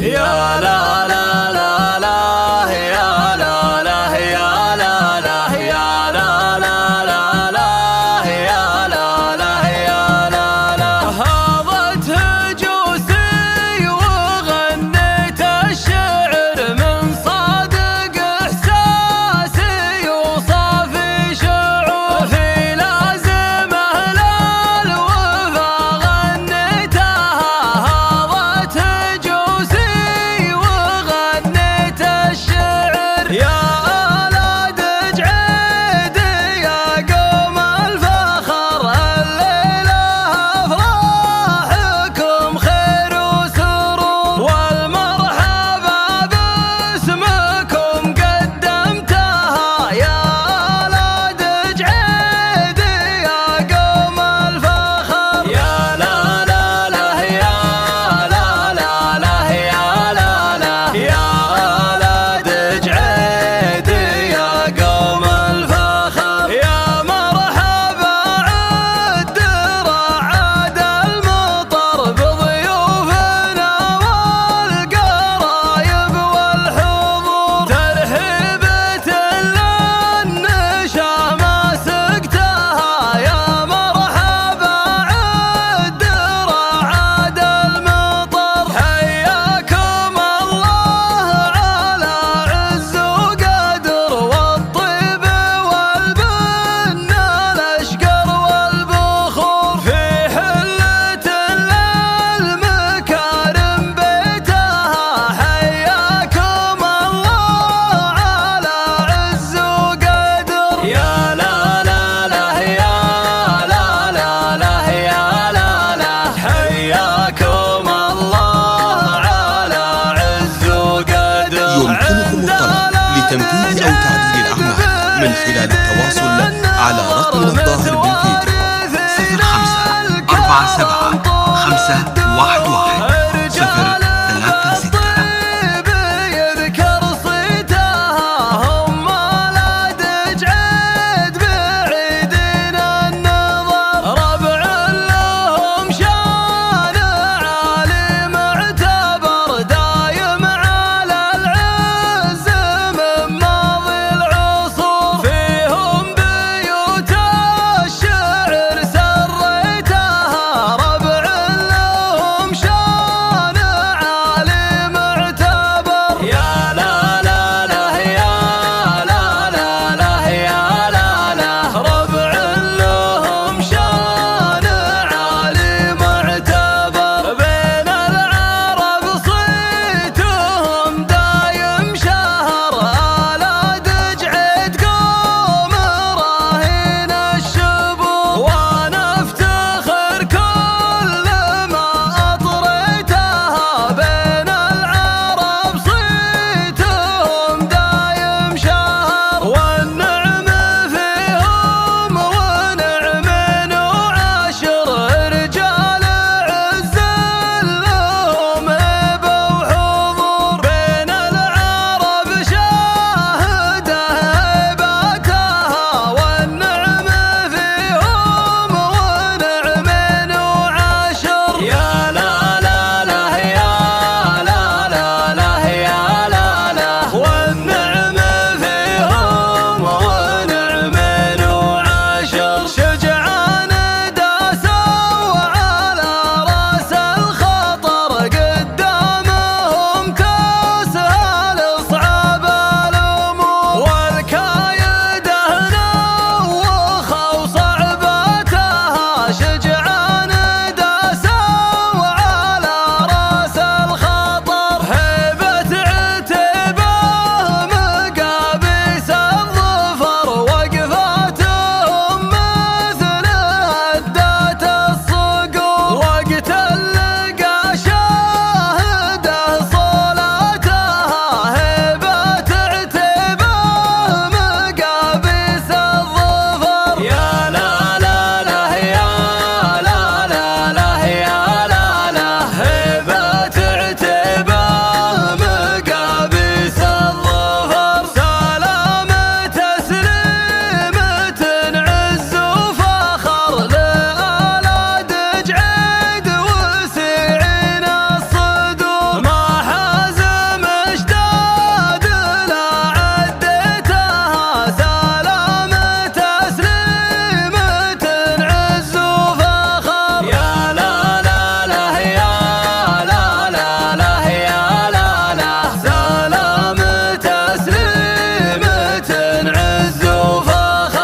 يا لا لا لا لا يا لا لا يا لا لا يا لا لا لا لا يا لا لا يا لا لا. هاضت هجوسي وغنيت الشعر من صادق احساسي وصافي شعور في لازمه للوفا غنيتها. هاضت هجوسي وغنيت الشعر يا أولاد جعيدي يا قوم الفخر الليلة أفراحكم خير وسرور والمرحبا باسمكم قدمتها. يا أولاد جعيدي يا قوم الفخر يا لا لا لا يا لا لا لا يا لا لا يا أولاد جعيدي يا قوم الفخر. يا مرحبا عد رعد المطر بضيوفنا والقرايب والحضور ترحيبة للنشا ما سقتها. يا مرحبا عد رعد المطر حياكم الله على عز وقدر والطيب والبن الاشقر والبخور في حلة للمكارم بيتها. حياكم الله على عز وقدر يا لا لا لا يا لا لا لا يا لا لا حياكم الله على عز وقدر. يمكنكم الطلب لتمديد